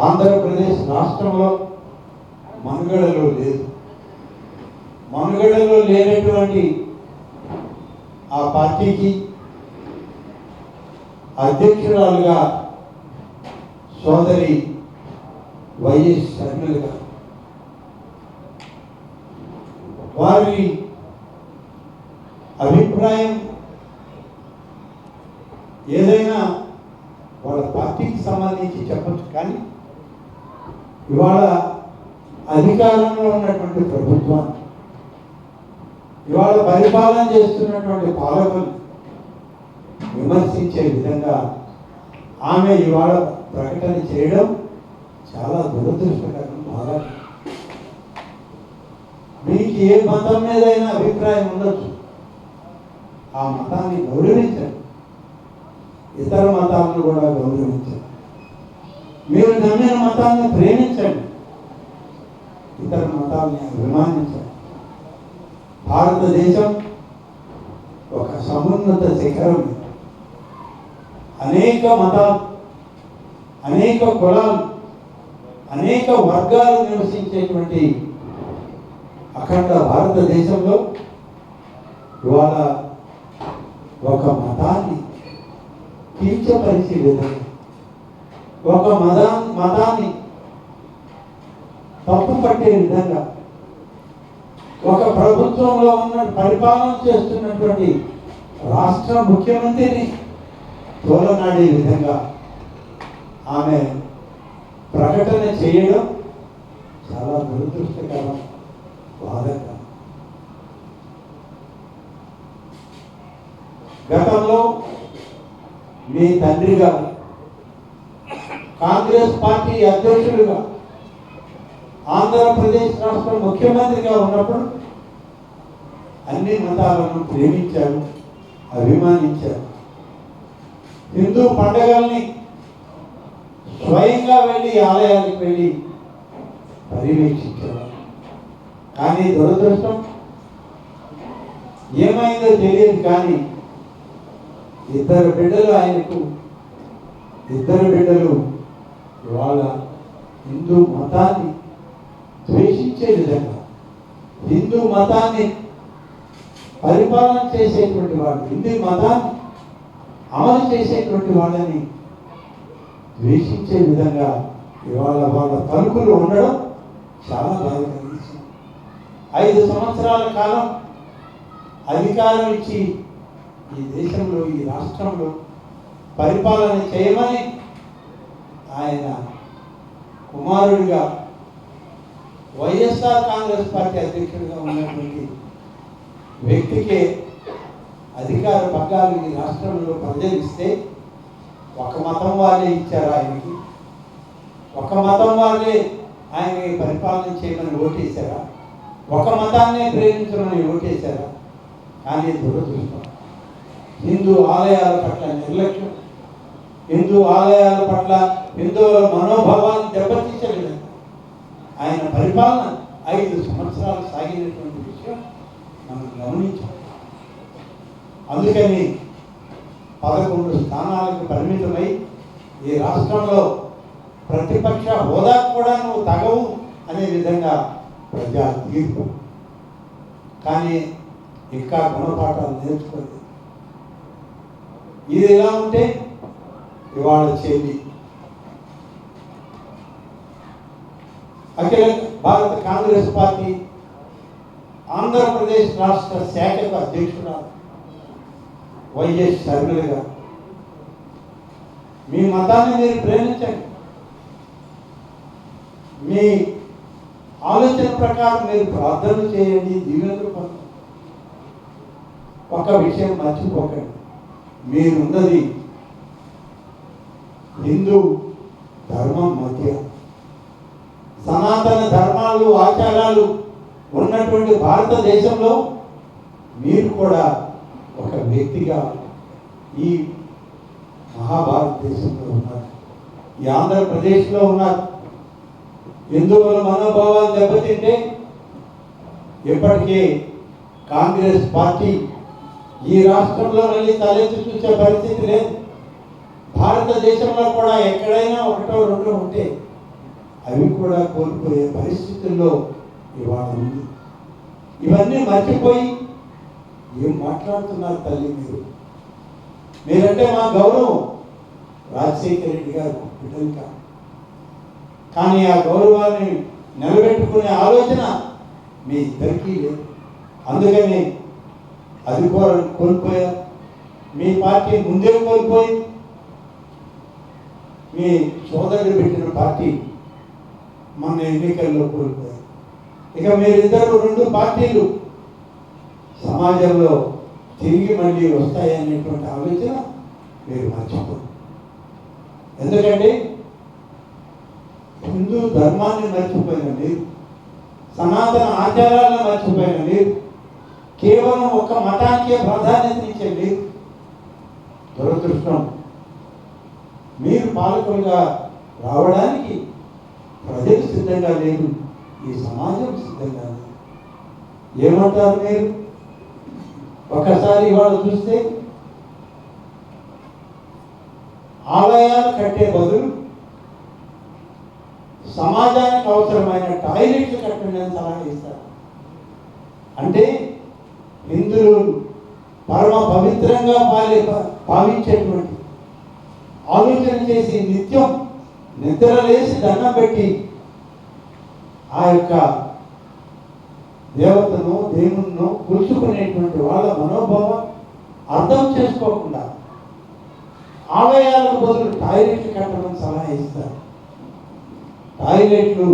ఆంధ్రప్రదేశ్ రాష్ట్రంలో మనుగడలో లేదు. మనుగడలో లేనటువంటి ఆ పార్టీకి అధ్యక్షురాలుగా సోదరి వైఎస్ షర్మిల గారు, వారి అభిప్రాయం ఏదైనా వాళ్ళ పార్టీకి సంబంధించి చెప్పచ్చు, కానీ ఇవాళ అధికారంలో ఉన్నటువంటి ప్రభుత్వాన్ని, ఇవాళ పరిపాలన చేస్తున్నటువంటి పాలకులు విమర్శించే విధంగా ఆమె ఇవాళ ప్రకటన చేయడం చాలా దురదృష్టకరం. బాగా మీకు ఏ మతం మీదైనా అభిప్రాయం ఉండొచ్చు, ఆ మతాన్ని గౌరవించండి, ఇతర మతాలను కూడా గౌరవించండి. మీరు నమ్మిన మతాన్ని ప్రేమించండి, ఇతర మతాలని అభిమానించండి. భారతదేశం ఒక సమున్నత శిఖరం. అనేక మతాలు, అనేక కులాలు, అనేక వర్గాలు నివసించేటువంటి అఖండ భారతదేశంలో ఇవాళ ఒక మతాన్ని కించపరిచే విధంగా, ఒక మతాన్ని తప్పు పట్టే విధంగా, ఒక ప్రభుత్వంలో ఉన్న పరిపాలన చేస్తున్నటువంటి రాష్ట్ర ముఖ్యమంత్రిని తోలనాడే విధంగా ఆమె ప్రకటన చేయడం చాలా దురదృష్టకరం, బాధకరం. గతంలో మీ తండ్రి గారు కాంగ్రెస్ పార్టీ అధ్యక్షుడిగా, ఆంధ్రప్రదేశ్ రాష్ట్ర ముఖ్యమంత్రిగా ఉన్నప్పుడు అన్ని మతాలను ప్రేమించారు, అభిమానించారు. హిందూ పండుగల్ని స్వయంగా వెళ్ళి ఆలయాలకు వెళ్ళి పర్యవేక్షించారు. కానీ దురదృష్టం ఏమైందో తెలియదు, కానీ ఇద్దరు బిడ్డలు వాళ్ళ హిందూ మతాన్ని ద్వేషించే విధంగా, హిందూ మతాన్ని పరిపాలన చేసేటువంటి వాళ్ళు, హిందూ మతాన్ని అమలు చేసేటువంటి వాళ్ళని ద్వేషించే విధంగా ఇవాళ వాళ్ళ పలుకులు ఉండడం చాలా బాధ కలిగించింది. 5 సంవత్సరాల కాలం అధికారం ఇచ్చి ఈ దేశంలో, ఈ రాష్ట్రంలో పరిపాలన చేయమని ఆయన కుమారుడిగా వైఎస్ఆర్ కాంగ్రెస్ పార్టీ అధ్యక్షుడిగా ఉన్నటువంటి వ్యక్తికే అధికార పగ్గాలు ఈ రాష్ట్రంలో ప్రజలు ఇస్తే ఒక మతం వాళ్ళే ఇచ్చారు ఆయనకి, ఒక మతం వాళ్ళే ఆయనకి పరిపాలన చేయమని ఓటేశారా, ఒక మతాన్నే ప్రేమించమని ఓటేశారా? కానీ దురదృష్టం, హిందూ ఆలయాల పట్ల నిర్లక్ష్యం, హిందూ ఆలయాల పట్ల హిందువుల మనోభావాన్ని దెబ్బతీసే విధంగా ఆయన పరిపాలన 5 సంవత్సరాలు సాగినటువంటి విషయం మనం గమనించాం. అందుకని 11 స్థానాలకు పరిమితమై ఈ రాష్ట్రంలో ప్రతిపక్ష హోదా కూడా నువ్వు తగవు అనే విధంగా ప్రజా తీర్పు. కానీ ఇంకా గుణపాఠాలు నేర్చుకోలేదు. ఇది ఎలా ఉంటే ఇవాళ చెల్లి అఖిల భారత కాంగ్రెస్ పార్టీ ఆంధ్రప్రదేశ్ రాష్ట్ర శాఖకు అధ్యక్షురాలు వైఎస్ షర్మిల గారు, మీ మతాన్ని మీరు ప్రేమించండి, మీ ఆలోచన ప్రకారం మీరు ప్రార్థనలు చేయండి, దీవెనలు పొందండి. ఒక విషయం మర్చిపోకండి, మీరున్నది హిందూ ధర్మం మధ్య, సనాతన ధర్మాలు ఆచారాలు ఉన్నటువంటి భారతదేశంలో మీరు కూడా ఒక వ్యక్తిగా ఈ మహాభారతదేశంలో ఉన్నారు, ఈ ఆంధ్రప్రదేశ్లో ఉన్నారు. హిందువుల మనోభావాలు దెబ్బతింటే ఇప్పటికే కాంగ్రెస్ పార్టీ ఈ రాష్ట్రంలో మళ్ళీ తలెత్తి చూసే పరిస్థితి లేదు. భారతదేశంలో కూడా ఎక్కడైనా 1 2 ఉంటే అవి కూడా కోల్పోయే పరిస్థితుల్లో ఇవాళ ఉంది. ఇవన్నీ మర్చిపోయి ఏం మాట్లాడుతున్నారు తల్లి మీరు? మీరంటే మా గౌరవం, రాజశేఖర రెడ్డి గారు బిడ్డలు కాదు. కానీ ఆ గౌరవాన్ని నిలబెట్టుకునే ఆలోచన మీ ఇద్దరికీ లేదు. అందుకని అధికారం కోల్పోయారు. మీ పార్టీ ముందే కోల్పోయి మీ సోదరుడు పెట్టిన పార్టీ మన ఎన్నికల్లో కోల్పోయారు. ఇక మీరిద్దరు రెండు పార్టీలు సమాజంలో తిరిగి మళ్ళీ వస్తాయనేటువంటి ఆలోచన మీరు మర్చిపోరు. ఎందుకంటే హిందూ ధర్మాన్ని మర్చిపోయిన మీరు, సనాతన ఆచారాలను మర్చిపోయిన మీరు, కేవలం ఒక మతానికే ప్రాధాన్యత ఇచ్చే మీరు, దురదృష్టం మీరు పాలకులుగా రావడానికి ప్రజలు సిద్ధంగా లేదు, ఈ సమాజం సిద్ధంగా లేదు. ఏమంటారు మీరు? ఒకసారి ఇవాళ చూస్తే ఆలయాలు కట్టే బదులు సమాజానికి అవసరమైన టాయిలెట్లు కట్టండి అని సలహా ఇస్తారు. అంటే హిందువులు పరమ పవిత్రంగా భావించేటువంటి ఆలోచన చేసి నిత్యం నిద్రలేసి దండం పెట్టి ఆ యొక్క దేవతను దేవుణ్ణు కొలుచుకునేటువంటి వాళ్ళ మనోభావం అర్థం చేసుకోకుండా ఆలయాలకు బదులు టాయిలెట్లు కట్టడం సలహా ఇస్తారు. టాయిలెట్లు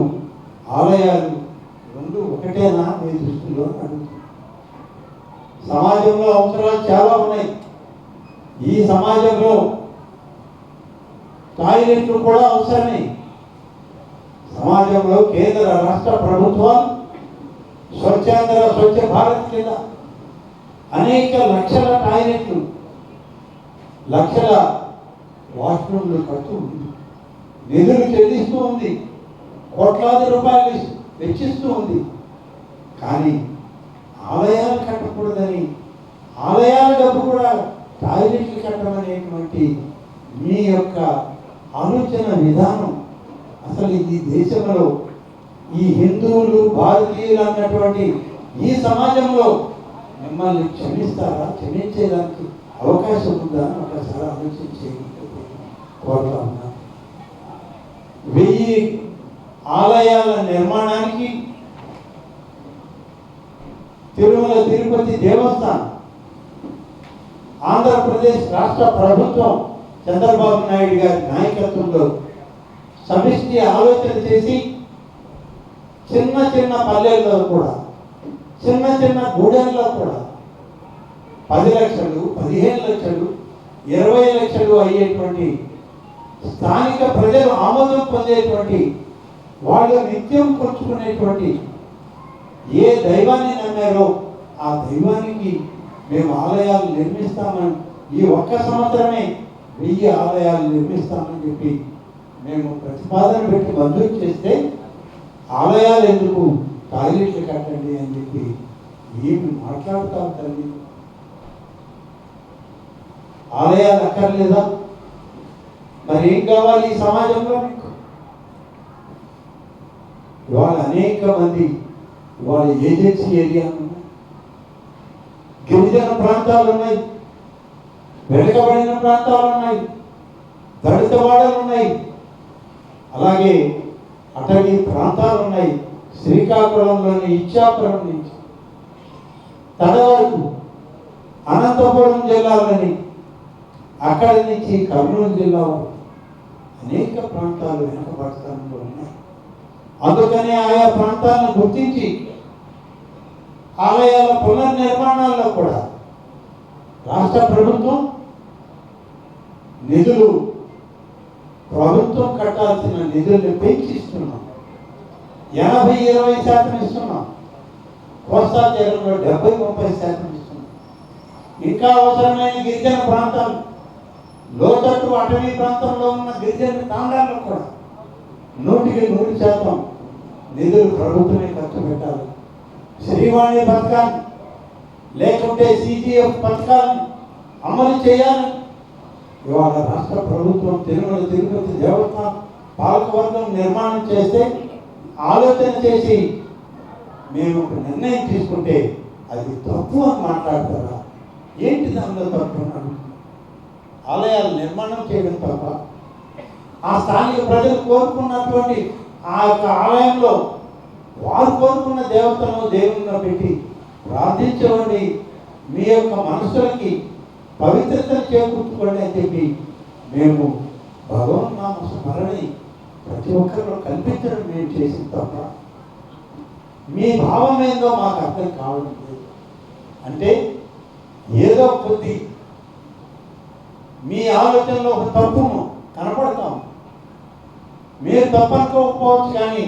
ఆలయాలు రెండు ఒకటేనా మీ దృష్టిలో అడుగుతుంది. సమాజంలో అవసరాలు చాలా ఉన్నాయి. ఈ సమాజంలో టాయిలెట్లు కూడా అవసరమే. సమాజంలో కేంద్ర రాష్ట్ర ప్రభుత్వాలు స్వచ్ఛాంధ్ర స్వచ్ఛ భారత్ కింద అనేక లక్షల టాయిలెట్లు, లక్షల వాష్రూమ్లు కడుతూ ఉంది, నిధులు చెల్లిస్తూ ఉంది, కోట్లాది రూపాయలు వెచ్చిస్తూ ఉంది. కానీ ఆలయాలు కట్టకూడదని, ఆలయాల డబ్బు కూడా టాయిలెట్లు కట్టమనేటువంటి మీ యొక్క ఆలోచన విధానం అసలు ఈ దేశంలో ఈ హిందువులు భారతీయులు అన్నటువంటి ఈ సమాజంలో మిమ్మల్ని క్షమిస్తారా? క్షమించేదానికి అవకాశం ఉందా అని ఒకసారి ఆలోచించే కోరుతా ఉన్నా. 1000 ఆలయాల నిర్మాణానికి తిరుమల తిరుపతి దేవస్థానం ఆంధ్రప్రదేశ్ రాష్ట్ర ప్రభుత్వం చంద్రబాబు నాయుడు గారి నాయకత్వంలో సమిష్టి ఆలోచన చేసి చిన్న చిన్న పల్లెల్లో కూడా, చిన్న చిన్న గూడెల్లో కూడా 10 లక్షలు, 15 లక్షలు, 20 లక్షలు అయ్యేటువంటి స్థానిక ప్రజలు ఆమోదం పొందేటువంటి, వాళ్ళు నిత్యం కొలుచుకునేటువంటి ఏ దైవాన్ని నమ్మారో ఆ దైవానికి మేము ఆలయాలు నిర్మిస్తామని, ఈ ఒక్క సంవత్సరమే 1000 ఆలయాలు నిర్మిస్తామని చెప్పి మేము ప్రతిపాదన పెట్టి మంజూరు చేస్తే, ఆలయాలు ఎందుకు టాయిలెట్లు కట్టండి అని చెప్పి ఏమి మాట్లాడుతాం తల్లి? ఆలయాలు అక్కర్లేదా? మరి ఏం కావాలి ఈ సమాజంలో మీకు? ఇవాళ అనేక మంది ఇవాళ ఏజెన్సీ ఏరియాలు ఉన్నాయి, గిరిజన ప్రాంతాలు ఉన్నాయి, వెనుకబడిన ప్రాంతాలు ఉన్నాయి, దళిత వాడలు ఉన్నాయి, అలాగే అటవీ ప్రాంతాలు ఉన్నాయి. శ్రీకాకుళంలోని ఇచ్చాపురం నుంచి తడ వరకు, అనంతపురం జిల్లాలోని అక్కడి నుంచి కర్నూలు జిల్లా వరకు అనేక ప్రాంతాలు వెనుకబడతాలో ఉన్నాయి. అందుకని ఆయా ప్రాంతాలను గుర్తించి ఆలయాల పునర్నిర్మాణాల్లో కూడా రాష్ట్ర ప్రభుత్వం నిధులు, ప్రభుత్వం కట్టాల్సిన నిధుల్ని పెంచి ఇస్తున్నాం. 80-20% ఇస్తున్నాం. కోస్తా తీరంలో 70-30% ఇస్తున్నాం. ఇంకా అవసరమైన గిరిజన ప్రాంతాలు, లోతట్టు అటవీ ప్రాంతంలో ఉన్న గిరిజన తాండాల్లో కూడా 100% నిధులు ప్రభుత్వమే ఖర్చు పెట్టాలి. శ్రీవాణి పథకాన్ని లేకుంటే సిజిఎఫ్ పథకాలను అమలు చేయాలి. ఇవాళ రాష్ట్ర ప్రభుత్వం తిరుమల తిరుపతి దేవస్థానం పాలకవర్గం నిర్మాణం చేస్తే ఆలోచన చేసి మేము ఒక నిర్ణయం తీసుకుంటే అది తప్పు అని మాట్లాడతారా? ఏంటి దానిలో తప్పు అన్నాడు. ఆలయాలు నిర్మాణం చేయడం తప్ప? ఆ స్థానిక ప్రజలు కోరుకున్నటువంటి ఆ యొక్క ఆలయంలో వారు కోరుకున్న దేవతను దేవునిగా పెట్టి ప్రార్థించండి, మీ యొక్క మనసులకి పవిత్రతను చేకూర్చుకోండి అని చెప్పి మేము భగవన్నామ స్మరణి ప్రతి ఒక్కరిలో కల్పించడం మేము చేసిన తప్ప మీ భావం ఏందో మాకు అర్థం కావడం లేదు. అంటే ఏదో కొద్ది మీ ఆలోచనలో ఒక తప్పును కనపడతాం. మీరు తప్పనుకోకపోవచ్చు, కానీ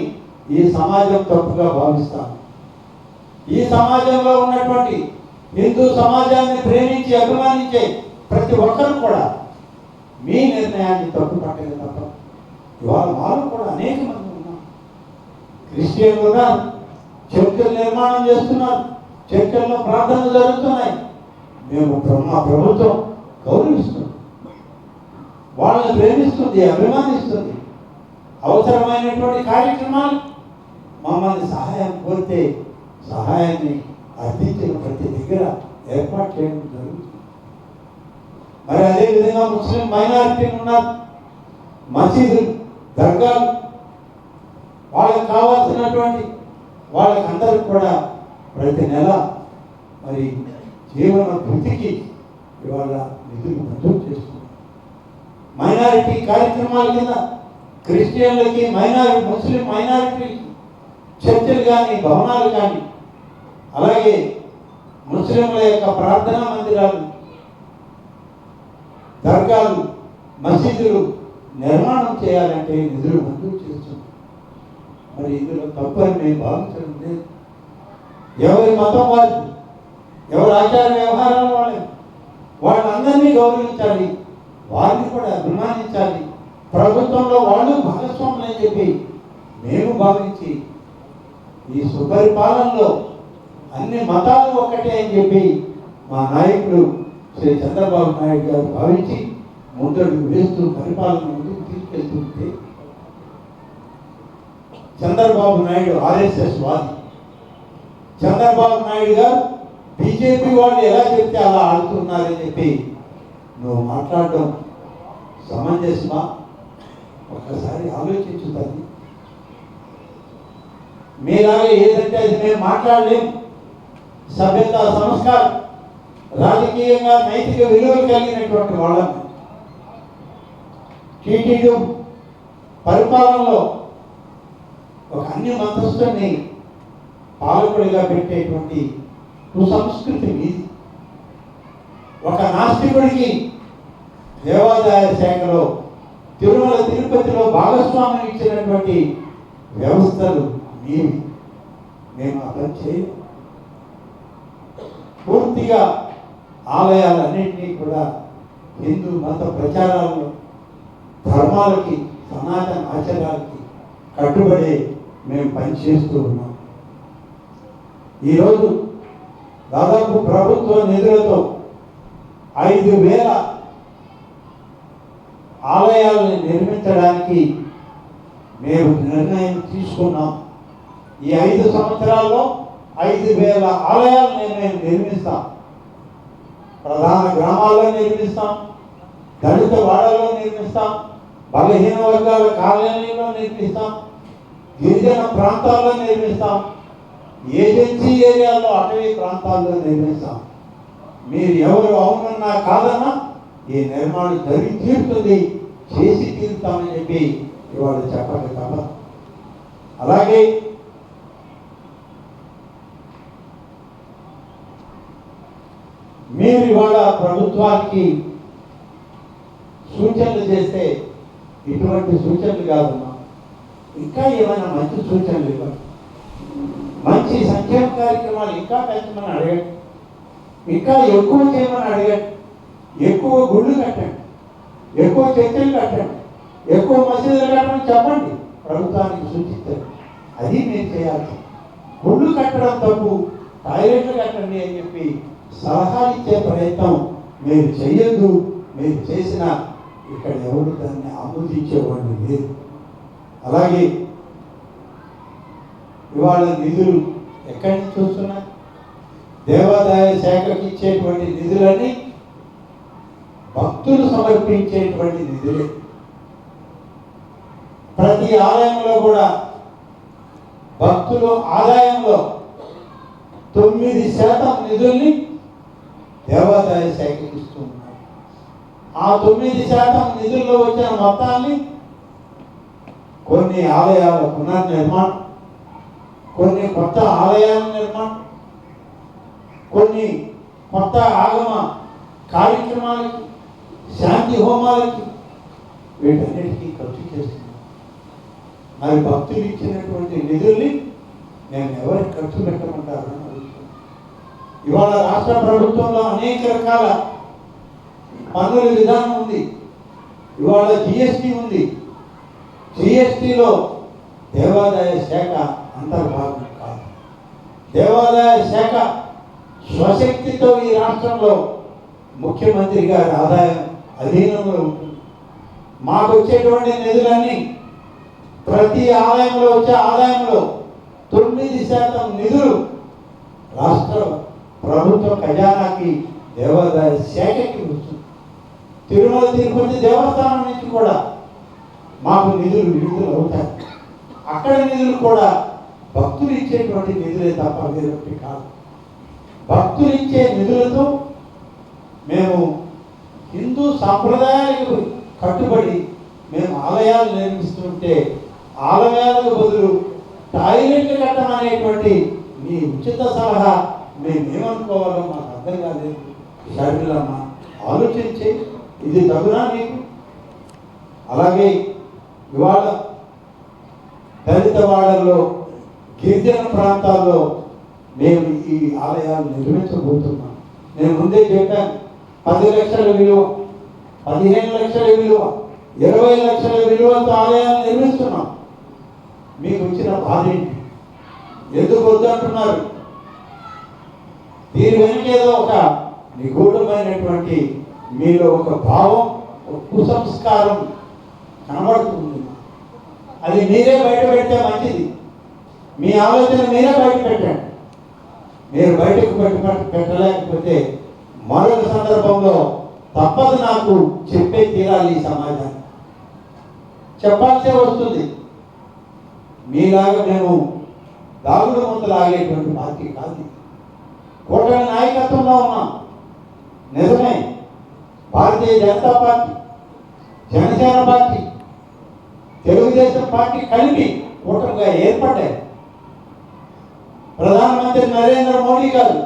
ఈ సమాజం తప్పుగా భావిస్తాం. ఈ సమాజంలో ఉన్నటువంటి హిందూ సమాజాన్ని ప్రేమించి అభిమానించే ప్రతి ఒక్కరు కూడా మీ నిర్ణయాన్ని తప్పు పట్టలేదు తప్ప ఇవాళ వాళ్ళు కూడా అనేక మంది ఉన్నారు. క్రిస్టియన్లు ఉన్నారు, చర్చలు నిర్మాణం చేస్తున్నారు, చర్చల్లో ప్రార్థనలు జరుగుతున్నాయి. మేము మా ప్రభుత్వం గౌరవిస్తుంది, వాళ్ళని ప్రేమిస్తుంది, అభిమానిస్తుంది. అవసరమైనటువంటి కార్యక్రమాలు మమ్మల్ని సహాయం కోరితే సహాయాన్ని అర్థించిన ప్రతి దగ్గర ఏర్పాటు చేయడం జరుగుతుంది. మరి అదేవిధంగా ముస్లిం మైనారిటీలు ఉన్నారు, మసీదులు, దర్గాలు, వాళ్ళకి కావాల్సినటువంటి వాళ్ళకందరికి కూడా ప్రతి నెల మరి జీవన వృత్తికి ఇవాళ నిధులు మంజూరు చేస్తున్నారు. మైనారిటీ కార్యక్రమాల కింద క్రిస్టియన్లకి ముస్లిం మైనారిటీలకి చర్చలు కానీ భవనాలు కానీ, అలాగే ముస్లింల యొక్క ప్రార్థనా మందిరాలు, దర్గాలు, మసీదులు నిర్మాణం చేయాలంటే నిధులు మంజూరు చేస్తున్నాం. మరి ఇందులో తప్పని మేము భావించడం లేదు. ఎవరి మతం వారికి, ఎవరి ఆచార వ్యవహారాల వాళ్ళందరినీ గౌరవించాలి, వారిని కూడా అభిమానించాలి. ప్రభుత్వంలో వాళ్ళు భాగస్వాములు అని చెప్పి మేము భావించి ఈ సుపరిపాలనలో అన్ని మతాలు ఒక్కటే అని చెప్పి మా నాయకుడు శ్రీ చంద్రబాబు నాయుడు గారు భావించి ముందడుగు వేస్తూ పరిపాలన ముందుకు తీసుకెళ్తుంటే, చంద్రబాబు నాయుడు ఆర్ఎస్ఎస్ వాది, చంద్రబాబు నాయుడు గారు బీజేపీ వాళ్ళు ఎలా చెప్తే అలా ఆడుతున్నారని చెప్పి నువ్వు మాట్లాడడం సమంజసమా? ఒక్కసారి ఆలోచించుతుంది. మీలాగా ఏదంటే అది మేము మాట్లాడలేము. సభ్యత, సంస్కారం, రాజకీయంగా నైతిక విలువలు కలిగినటువంటి వాళ్ళం. టీటీడీ పరిపాలనలో ఒక అన్ని మతస్థుని పాలకుడిగా పెట్టేటువంటి కుసంస్కృతి మీది. ఒక నాస్తికుడికి దేవాదాయ శాఖలో తిరుమల తిరుపతిలో భాగస్వామ్యం ఇచ్చినటువంటి వ్యవస్థలు మీవి. మేము అర్థం చేయం. పూర్తిగా ఆలయాలన్నింటినీ కూడా హిందూ మత ప్రచారాలను, ధర్మాలకి, సనాతన ఆచారాలకి కట్టుబడి మేము పనిచేస్తూ ఉన్నాం. ఈరోజు దాదాపు ప్రభుత్వ నిధులతో 5,000 ఆలయాలను నిర్మించడానికి మేము నిర్ణయం తీసుకున్నాం. ఈ 5 సంవత్సరాల్లో 5,000 ఆలయాలను మేము నిర్మిస్తాం. ప్రధాన గ్రామాల్లో నిర్మిస్తాం, దళిత వాడలో నిర్మిస్తాం, బలహీన వర్గాల కాలనీలో నిర్మిస్తాం, గిరిజన ప్రాంతాల్లో నిర్మిస్తాం, ఏజెన్సీ ఏరియాలో, అటవీ ప్రాంతాల్లో నిర్మిస్తాం. మీరు ఎవరు అవునన్నా కాదన్నా ఈ నిర్మాణం జరిగి తీరుతుంది, చేసి తీరుతామని చెప్పి ఇవాళ చెప్పక తప్ప. అలాగే మీరు ఇవాళ ప్రభుత్వానికి సూచనలు చేస్తే ఇటువంటి సూచనలు కాదమ్మా, ఇంకా ఏమైనా మంచి సూచనలు ఇవ్వండి, మంచి సంక్షేమ కార్యక్రమాలు ఇంకా పెంచమని అడగండి, ఇంకా ఎక్కువ చేయమని అడగండి, ఎక్కువ గుళ్ళు కట్టండి, ఎక్కువ చర్చలు కట్టండి, ఎక్కువ మసీదులు కట్టమని చెప్పండి, ప్రభుత్వానికి సూచించండి. అది మీరు చేయాలి. గుళ్ళు కట్టడం తప్పు, టాయిలెట్లు కట్టండి అని చెప్పి సలహాలు ఇచ్చే ప్రయత్నం మీరు చెయ్యొద్దు. మీరు చేసిన ఇక్కడ ఎవరు దాన్ని ఆమోదించేవాళ్ళు లేదు. అలాగే ఇవాళ నిధులు ఎక్కడి నుంచి వస్తున్నాయి? దేవాదాయ శాఖకి ఇచ్చేటువంటి నిధులన్నీ భక్తులు సమర్పించేటువంటి నిధులే. ప్రతి ఆలయంలో కూడా భక్తులు ఆదాయంలో 9% నిధుల్ని దేవాదాయ శాఖకి ఇస్తున్నారు. ఆ 9% నిధుల్లో వచ్చిన మొత్తాన్ని కొన్ని ఆలయాల పునర్నిర్మాణం, కొన్ని కొత్త ఆలయాల నిర్మాణం, కొన్ని కొత్త ఆగమ కార్యక్రమాలకి, శాంతి హోమాలకి, వీటన్నిటికీ ఖర్చు చేస్తున్నారు. మరి భక్తులు ఇచ్చినటువంటి నిధుల్ని నేను ఎవరికి ఖర్చు పెట్టమంటారని అడుగుతున్నాను. ఇవాళ రాష్ట్ర ప్రభుత్వంలో అనేక రకాల పన్నుల విధానం ఉంది. ఇవాళ జిఎస్టీ ఉంది. జిఎస్టీలో దేవాదాయ శాఖ అంతర్భాగం కాదు. దేవాదాయ శాఖ స్వశక్తితో ఈ రాష్ట్రంలో ముఖ్యమంత్రి గారి ఆదాయం అధీనంలో ఉంటుంది. మాకు వచ్చేటువంటి నిధులన్నీ ప్రతి ఆలయంలో వచ్చే ఆదాయంలో 9% నిధులు రాష్ట్ర ప్రభుత్వ ఖజానాకి దేవాదాయ శాఖకి వస్తుంది. తిరుమల తిరుపతి దేవస్థానం నుంచి కూడా మాకు నిధులు విడుదల అవుతాయి. అక్కడ నిధులు కూడా భక్తులు ఇచ్చేటువంటి నిధులే తప్ప వేరొకటి కాదు. భక్తులు ఇచ్చే నిధులతో మేము హిందూ సాంప్రదాయాలకు కట్టుబడి మేము ఆలయాలు నిర్మిస్తుంటే ఆలయాలకు బదులు టాయిలెట్లు కట్టమనేటువంటి మీ ఉచిత సలహా మేమేమనుకోవాలో మాకు అర్థం కాలేదు. షర్మిలమ్మ ఆలోచించే ఇది తగునా నీకు? అలాగే ఇవాళ దళిత వాడల్లో, గిరిజన ప్రాంతాల్లో మేము ఈ ఆలయాలు నిర్మించబోతున్నాం. నేను ముందే చెప్పాను, 10 లక్షల విలువ, 15 లక్షల విలువ, 20 లక్షల విలువతో ఆలయాలు నిర్మిస్తున్నాం. మీకు వచ్చిన బాధ ఏంటి? ఎందుకు వద్దంటున్నారు? దీని వెనుక ఏదో ఒక నిగూఢమైనటువంటి మీలో ఒక భావం, ఒక కుసంస్కారం కనబడుతుంది. అది మీరే బయట పెడితే మంచిది. మీ ఆలోచన మీరే బయట పెట్టండి. మీరు బయటకు పెట్టలేకపోతే మరొక సందర్భంలో తప్పదు నాకు చెప్పే తీరాలి. ఈ సమాజాన్ని చెప్పాల్సే వస్తుంది. మీలాగా మేము దాగుడు ముందు ఆగేటువంటి పార్టీ కాదు. కూటమి నాయకత్వంలో ఉన్నాం, నిజమే. Bharatiya Janata party, Janasena party, Telugu Desam party కలిపి కూటమిగా ఏర్పడ్డాయి. ప్రధానమంత్రి నరేంద్ర మోడీ గారు,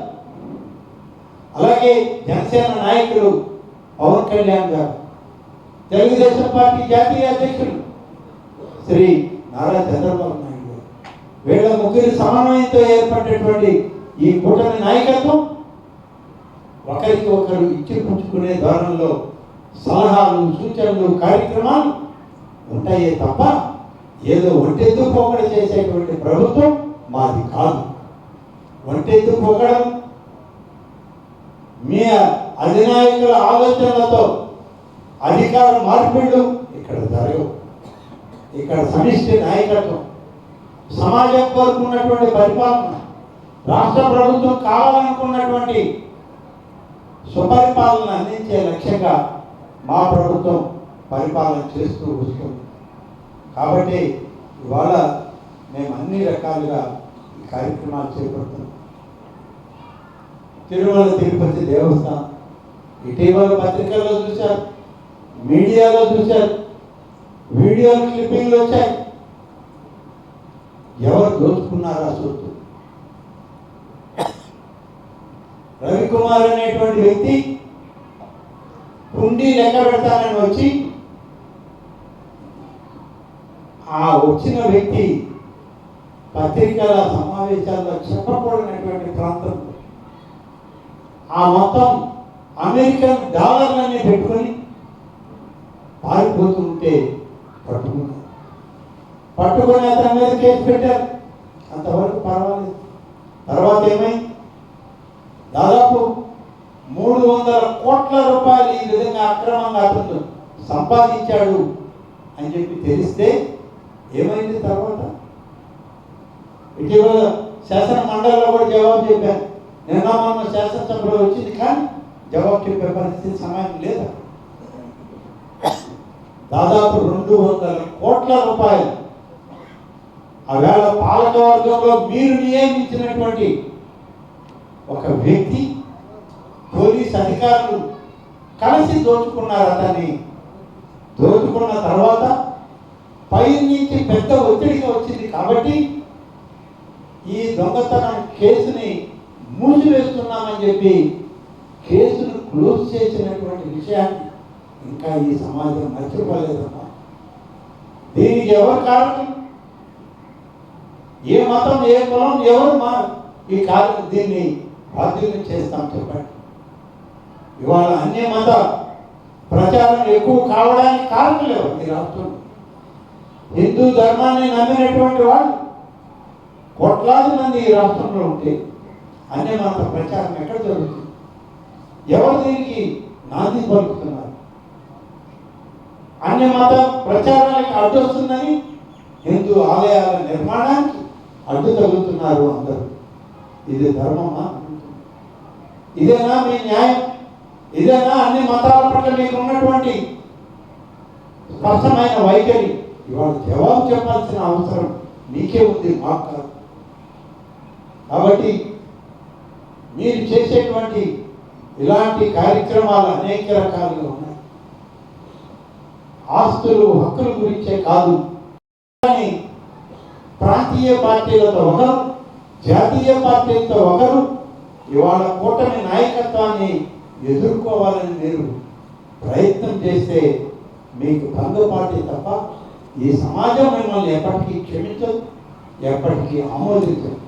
అలాగే జనసేన నాయకులు పవన్ కళ్యాణ్ గారు, తెలుగుదేశం పార్టీ జాతీయ అధ్యక్షులు శ్రీ నారా చంద్రబాబు నాయుడు గారు, వీళ్ళ ముగ్గురి సమన్వయంతో ఏర్పడినటువంటి ఈ కూటమి నాయకత్వం ఒకరికి ఒకరు ఇచ్చి పుచ్చుకునే ధోరణిలో సలహాలు, సూచనలు, కార్యక్రమాలు ఉంటాయే తప్ప ఏదో ఒంటెద్దు పోకడ చేసేటువంటి ప్రభుత్వం మాది కాదు. ఒంటెద్దు పోకడం, మీ అధినాయకుల ఆలోచనలతో అధికార మార్పిళ్ళు ఇక్కడ జరగవు. ఇక్కడ సమిష్టి నాయకత్వం, సమాజం కోరుకున్నటువంటి పరిపాలన, రాష్ట్ర ప్రభుత్వం కావాలనుకున్నటువంటి సుపరిపాలన అందించే లక్ష్యంగా మా ప్రభుత్వం పరిపాలన చేస్తూ వస్తుంది. కాబట్టి ఇవాళ మేము అన్ని రకాలుగా ఈ కార్యక్రమాలు చేపడుతున్నాం. తిరుమల తిరుపతి దేవస్థానం ఇటీవల పత్రికల్లో చూశారు, మీడియాలో చూశారు, వీడియో క్లిప్పింగ్లు వచ్చాయి. ఎవరు దోచుకున్నారా సొత్తు? రవికుమార్ అనేటువంటి వ్యక్తి హుండీ లెక్క పెడతానని వచ్చి, ఆ వచ్చిన వ్యక్తి పత్రికల సమావేశాల్లో చెప్పకూడనటువంటి ప్రాంతం ఆ మొత్తం అమెరికన్ డాలర్లన్నీ పెట్టుకొని పారిపోతుంటే పట్టుకొని అతని మీద కేసు పెట్టారు. అంతవరకు పర్వాలేదు. తర్వాత ఏమైంది? దాదాపు 300 కోట్ల రూపాయలు ఈ విధంగా అక్రమంగా అతను సంపాదించాడు అని చెప్పి తెలిస్తే ఏమైంది తర్వాత? ఇటీవల శాసన మండలిలో కూడా జవాబు చెప్పాను. నిన్న మొన్న శాసనసభలో వచ్చింది, కానీ జవాబు చెప్పే పరిస్థితి సమయం లేదు. దాదాపు 200 కోట్ల రూపాయలు ఆవేళ పాలకవర్గంలో మీరు నియమించినటువంటి ఒక వ్యక్తి, పోలీస్ అధికారులు కలిసి దోచుకున్నారు. అతన్ని దోచుకున్న తర్వాత పై నుంచి పెద్ద ఒత్తిడిగా వచ్చింది కాబట్టి ఈ దొంగతనం కేసుని మూసివేస్తున్నామని చెప్పి కేసును క్లోజ్ చేసినటువంటి విషయాన్ని ఇంకా ఈ సమాజం మర్చిపోలేదమ్మా. దీనికి ఎవరు కారణం? ఏ మతం, ఏ కులం, ఎవరు మా ఈ దీన్ని బాధ్యత చేస్తాం చెప్పండి. ఇవాళ అన్య మత ప్రచారం ఎక్కువ కావడానికి కారణం లేవు ఈ రాష్ట్రంలో. హిందూ ధర్మాన్ని నమ్మినటువంటి వాళ్ళు కోట్లాది మంది ఈ రాష్ట్రంలో ఉంటే అన్య మత ప్రచారం ఎక్కడ జరుగుతుంది? ఎవరు దీనికి నాంది పలుకుతున్నారు? అన్య మత ప్రచారానికి అడ్డు వస్తుందని హిందూ ఆలయాల నిర్మాణానికి అడ్డు తగులుతున్నారు అందరూ. ఇది ధర్మమా? ఇదేనా మీ న్యాయం? ఇదేనా అన్ని మతాల పట్ల మీకు ఉన్నటువంటి స్పష్టమైన వైఖరి? ఇవాళ జవాబు చెప్పాల్సిన అవసరం మీకే ఉంది, మాకు కాదు. కాబట్టి మీరు చేసేటువంటి ఇలాంటి కార్యక్రమాలు అనేక రకాలుగా ఉన్నాయి. ఆస్తులు, హక్కుల గురించే కాదు, కానీ ప్రాంతీయ పార్టీలతో ఒకరు, జాతీయ పార్టీలతో ఒకరు ఇవాళ కూటమి నాయకత్వాన్ని ఎదుర్కోవాలని మీరు ప్రయత్నం చేస్తే మీకు భంగపాటే తప్ప ఈ సమాజం మిమ్మల్ని ఎప్పటికీ క్షమించదు, ఎప్పటికీ ఆమోదించదు.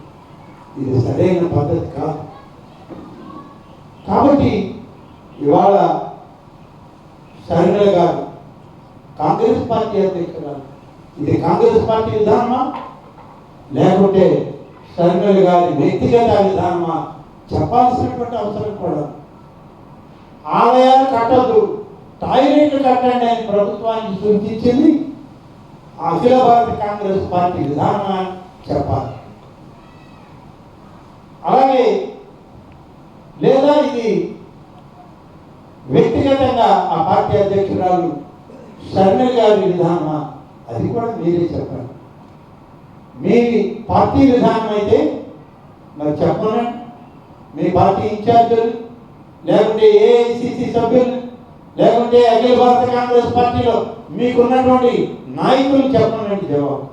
ఇది సరైన పద్ధతి కాదు. కాబట్టి ఇవాళ శర్మిల గారు కాంగ్రెస్ పార్టీ అధ్యక్షురాలు, ఇది కాంగ్రెస్ పార్టీ విధానమా లేకుంటే శర్మిల గారి వ్యక్తిగత విధానమా చెప్పాల్సినటువంటి అవసరం కూడా. ఆలయాలు కట్టద్దు, టాయిలెట్లు కట్టండి అని ప్రభుత్వానికి సూచించింది అఖిల భారత కాంగ్రెస్ పార్టీ విధానమా చెప్పాలి. అలాగే లేదా ఇది వ్యక్తిగతంగా ఆ పార్టీ అధ్యక్షురాలు శర్మిల గారి విధానమా, అది కూడా మీరే చెప్పండి. మీ పార్టీ విధానం అయితే మరి చెప్పండి. మీ పార్టీ ఇన్ఛార్జీలు, లేకుంటే ఏఐసిసి సభ్యులు, లేకుంటే అఖిల భారత కాంగ్రెస్ పార్టీలో మీకున్నటువంటి నాయకులు చెప్పండి జవాబు.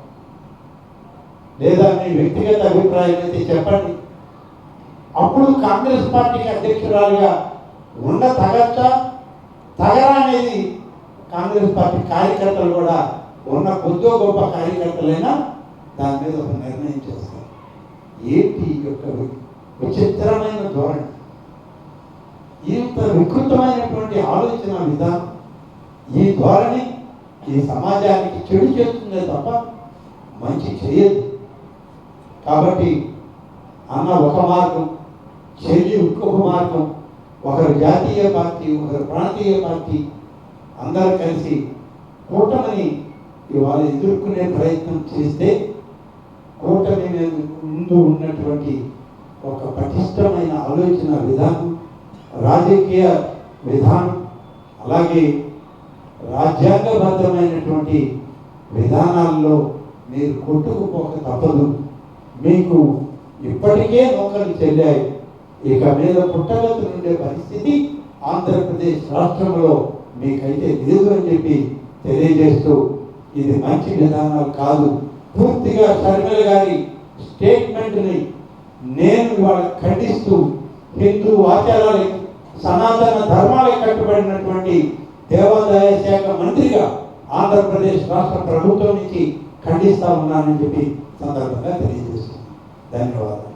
లేదా మీ వ్యక్తిగత అభిప్రాయం అయితే చెప్పండి. అప్పుడు కాంగ్రెస్ పార్టీకి అధ్యక్షురాలుగా తగచ్చా తగరా అనేది కాంగ్రెస్ పార్టీ కార్యకర్తలు కూడా ఉన్న కొద్దో గొప్ప కార్యకర్తలైనా దాని మీద ఒక నిర్ణయం చేస్తారు. ఏంటి యొక్క విచిత్రమైన ధోరణి, ఇంత వికృతమైనటువంటి ఆలోచన విధానం, ఈ ధోరణి ఈ సమాజానికి చెడు చేస్తుందే తప్ప మంచి చేయదు. కాబట్టి అన్న ఒక మార్గం, చెల్లి ఇంకొక మార్గం, ఒకరు జాతీయ పార్టీ, ఒకరు ప్రాంతీయ పార్టీ, అందరూ కలిసి కూటమిని ఇవాళ ఎదుర్కొనే ప్రయత్నం చేస్తే కూటమి ముందు ఉన్నటువంటి ఒక పటిష్టమైన ఆలోచన విధానం, రాజకీయ విధానం, అలాగే రాజ్యాంగబద్ధమైనటువంటి విధానాల్లో మీరు కొట్టుకుపోక తప్పదు. మీకు ఇప్పటికే నౌకలు చెల్లాయి, ఇక మీద పుట్టగతులు ఉండే పరిస్థితి ఆంధ్రప్రదేశ్ రాష్ట్రంలో మీకైతే లేదు అని చెప్పి తెలియజేస్తూ, ఇది మంచి విధానాలు కాదు. పూర్తిగా శర్మిల గారి స్టేట్మెంట్ని నేను ఇవాళ ఖండిస్తూ, హిందూ ఆచారాలకి, సనాతన ధర్మాలకు కట్టుబడినటువంటి దేవాదాయ శాఖ మంత్రిగా ఆంధ్రప్రదేశ్ రాష్ట్ర ప్రభుత్వం నుంచి ఖండిస్తా ఉన్నానని చెప్పి సందర్భంగా తెలియజేస్తున్నాను. ధన్యవాదాలు.